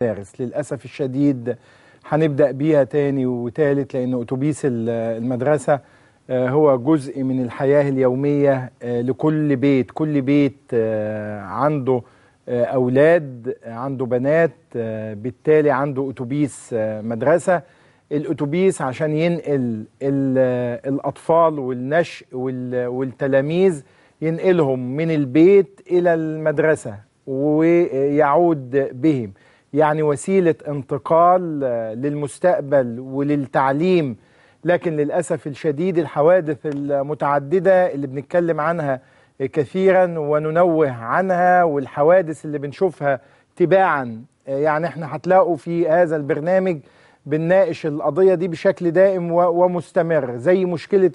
المدارس. للأسف الشديد هنبدأ بيها تاني وتالت، لأن أتوبيس المدرسة هو جزء من الحياة اليومية لكل بيت. كل بيت عنده أولاد، عنده بنات، بالتالي عنده أتوبيس مدرسة. الأتوبيس عشان ينقل الأطفال والنشء والتلاميذ، ينقلهم من البيت إلى المدرسة ويعود بهم، يعني وسيلة انتقال للمستقبل وللتعليم. لكن للأسف الشديد الحوادث المتعددة اللي بنتكلم عنها كثيرا وننوه عنها، والحوادث اللي بنشوفها تباعا، يعني احنا هتلاقوا في هذا البرنامج بنناقش القضية دي بشكل دائم ومستمر، زي مشكلة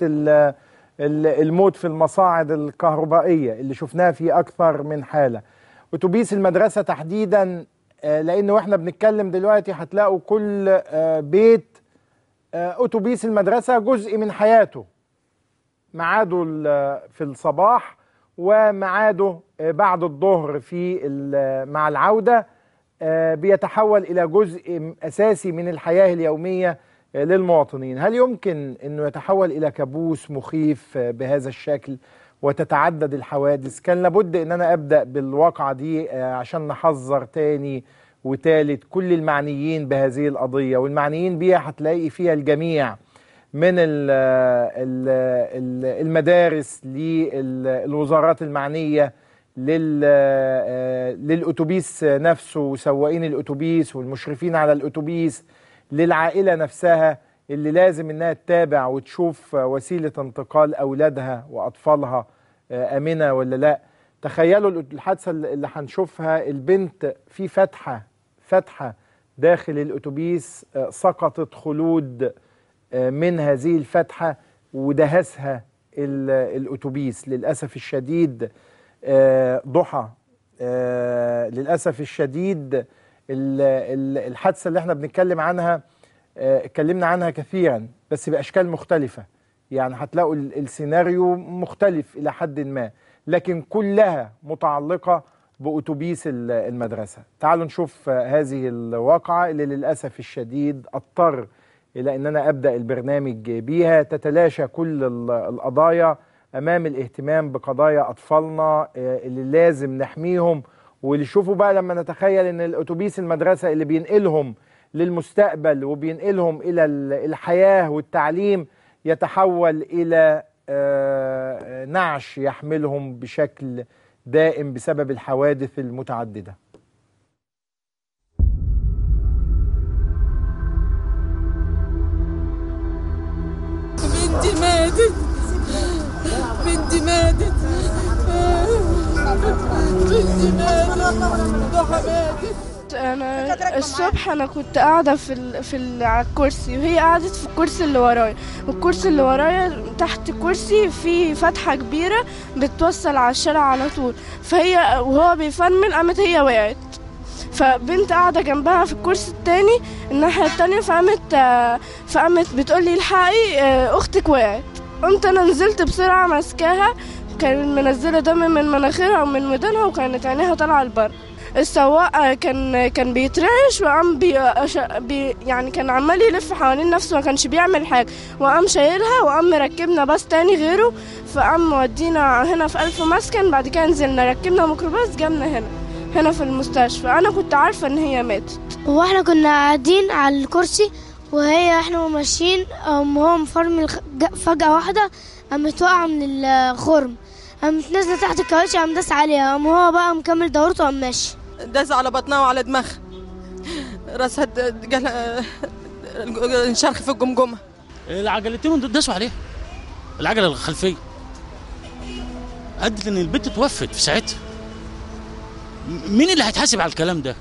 الموت في المصاعد الكهربائية اللي شفناها في أكثر من حالة. أتوبيس المدرسة تحديدا، لأنه احنا بنتكلم دلوقتي هتلاقوا كل بيت أتوبيس المدرسة جزء من حياته، ميعاده في الصباح وميعاده بعد الظهر مع العودة، بيتحول إلى جزء أساسي من الحياة اليومية للمواطنين. هل يمكن أنه يتحول إلى كابوس مخيف بهذا الشكل وتتعدد الحوادث؟ كان لابد أن أنا أبدأ بالواقعة دي عشان نحذر تاني وتالت كل المعنيين بهذه القضية، والمعنيين بيها هتلاقي فيها الجميع من المدارس للوزارات المعنية، للأتوبيس نفسه وسواقين الأتوبيس والمشرفين على الأتوبيس، للعائلة نفسها اللي لازم انها تتابع وتشوف وسيلة انتقال أولادها وأطفالها آمنة ولا لا. تخيلوا الحادثة اللي هنشوفها، البنت في فتحة داخل الأتوبيس، سقطت خلود من هذه الفتحة ودهسها الأتوبيس. للأسف الشديد ضحى، للأسف الشديد الحادثة اللي احنا بنتكلم عنها اتكلمنا عنها كثيرا بس بأشكال مختلفة، يعني هتلاقوا السيناريو مختلف إلى حد ما، لكن كلها متعلقة بأتوبيس المدرسة. تعالوا نشوف هذه الواقعة اللي للأسف الشديد اضطر إلى أن أنا أبدأ البرنامج بيها. تتلاشى كل القضايا أمام الاهتمام بقضايا أطفالنا اللي لازم نحميهم. واللي شوفوا بقى لما نتخيل أن الأتوبيس المدرسة اللي بينقلهم للمستقبل وبينقلهم إلى الحياة والتعليم يتحول إلى نعش يحملهم بشكل دائم بسبب الحوادث المتعددة. بنتي ماتت، بنتي ماتت، بنتي ماتت، ضحى ماتت. انا الصبح انا كنت قاعده على الكرسي، وهي قعدت في الكرسي اللي ورايا، والكرسي اللي ورايا تحت الكرسي في فتحه كبيره بتوصل على الشارع على طول، فهي وهو بيفرمل قامت هي وقعت، فبنت قاعده جنبها في الكرسي التاني الناحيه التانيه، فقامت بتقول لي الحقي اختك وقعت. قمت انا نزلت بسرعه ماسكاها، كانت منزله دم من مناخيرها ومن ودانها وكانت عينيها طالعه لبره. السواق كان بيترعش وقام يعني كان عمال يلف حوالين نفسه، ما كانش بيعمل حاجه، وقام شايلها وقام مركبنا باص تاني غيره، فقام مودينا هنا في ألف مسكن. بعد كده نزلنا ركبنا ميكروباص جابنا هنا في المستشفى. انا كنت عارفه ان هي ماتت. واحنا كنا قاعدين على الكرسي احنا ماشيين، هو مفرمل فجأة واحدة قامت واقعة من الخرم، قامت نازلة تحت الكاوتش، قام داس عليها، هو بقى مكمل دورته وقام ماشي، داس على بطنها وعلى دماغها، راسها جالها انشرخ في الجمجمة. العجلتين داسوا عليها، العجلة الخلفية أدت إن البنت توفت في ساعتها. مين اللي هيتحاسب على الكلام ده؟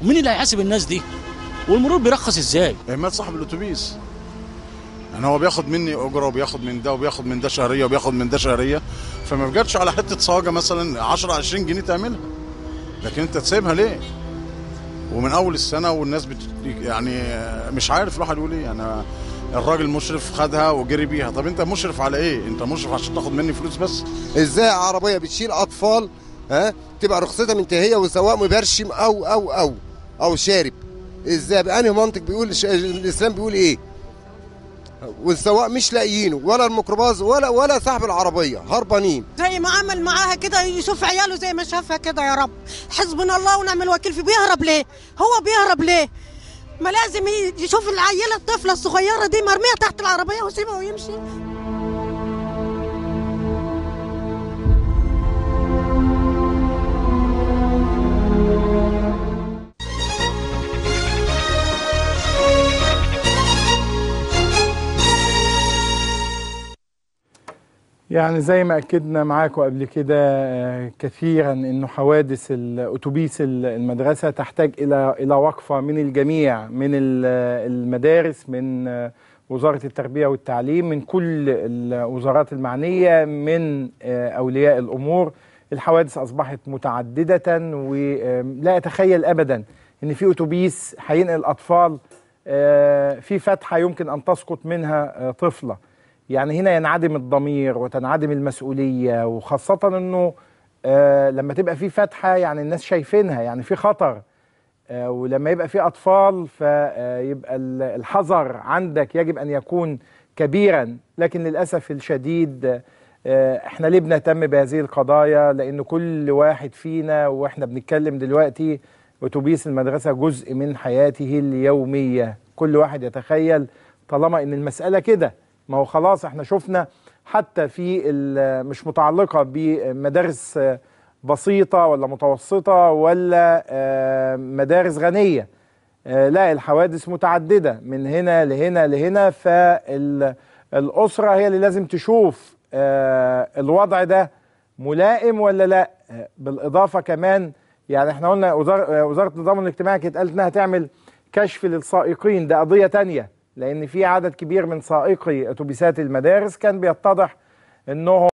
ومين اللي هيحاسب الناس دي؟ والمرور بيرخص ازاي؟ اهمال صاحب الاتوبيس، يعني هو بياخد مني اجره وبياخد من ده وبياخد من ده شهريه وبياخد من ده شهريه، فما بجاتش على حته صاجه مثلا 10 20 جنيه تعملها، لكن انت تسيبها ليه؟ ومن اول السنه والناس يعني مش عارف الواحد يقول ايه. يعني الراجل مشرف خدها وجري بيها، طب انت مشرف على ايه؟ انت مشرف عشان تاخد مني فلوس بس؟ ازاي عربيه بتشيل اطفال تبقى رخصتها منتهيه وسواق مبرشم او او شارب. ازاي؟ بأنهي منطق بيقول الاسلام بيقول ايه؟ والسواق مش لاقيينه، ولا الميكروباص ولا صاحب العربيه، هربانين. زي ما عمل معاها كده يشوف عياله زي ما شافها كده. يا رب حسبنا الله ونعم الوكيل فيه. بيهرب ليه؟ هو بيهرب ليه؟ ما لازم يشوف العيله الطفله الصغيره دي مرميه تحت العربيه ويسيبها ويمشي. يعني زي ما أكدنا معاكم قبل كده كثيرا أنه حوادث الأتوبيس المدرسة تحتاج إلى وقفة من الجميع، من المدارس، من وزارة التربية والتعليم، من كل الوزارات المعنية، من أولياء الأمور. الحوادث أصبحت متعددة، ولا أتخيل أبدا أن في أتوبيس هينقل أطفال في فتحة يمكن أن تسقط منها طفلة. يعني هنا ينعدم الضمير وتنعدم المسؤولية، وخاصة أنه لما تبقى في فتحة يعني الناس شايفينها، يعني في خطر، ولما يبقى في أطفال فيبقى الحذر عندك يجب أن يكون كبيرا. لكن للأسف الشديد احنا ليه بنهتم بهذه القضايا؟ لأن كل واحد فينا واحنا بنتكلم دلوقتي أتوبيس المدرسة جزء من حياته اليومية. كل واحد يتخيل طالما أن المسألة كده، ما هو خلاص احنا شفنا حتى في مش متعلقة بمدارس بسيطة ولا متوسطة ولا مدارس غنية، لا، الحوادث متعددة من هنا لهنا لهنا. فالأسرة هي اللي لازم تشوف الوضع ده ملائم ولا لا. بالإضافة كمان يعني احنا قلنا وزارة النظام الاجتماعي كانت قالت انها هتعمل كشف للسائقين، ده قضية تانية، لأن في عدد كبير من سائقي أتوبيسات المدارس كان بيتضح أنهم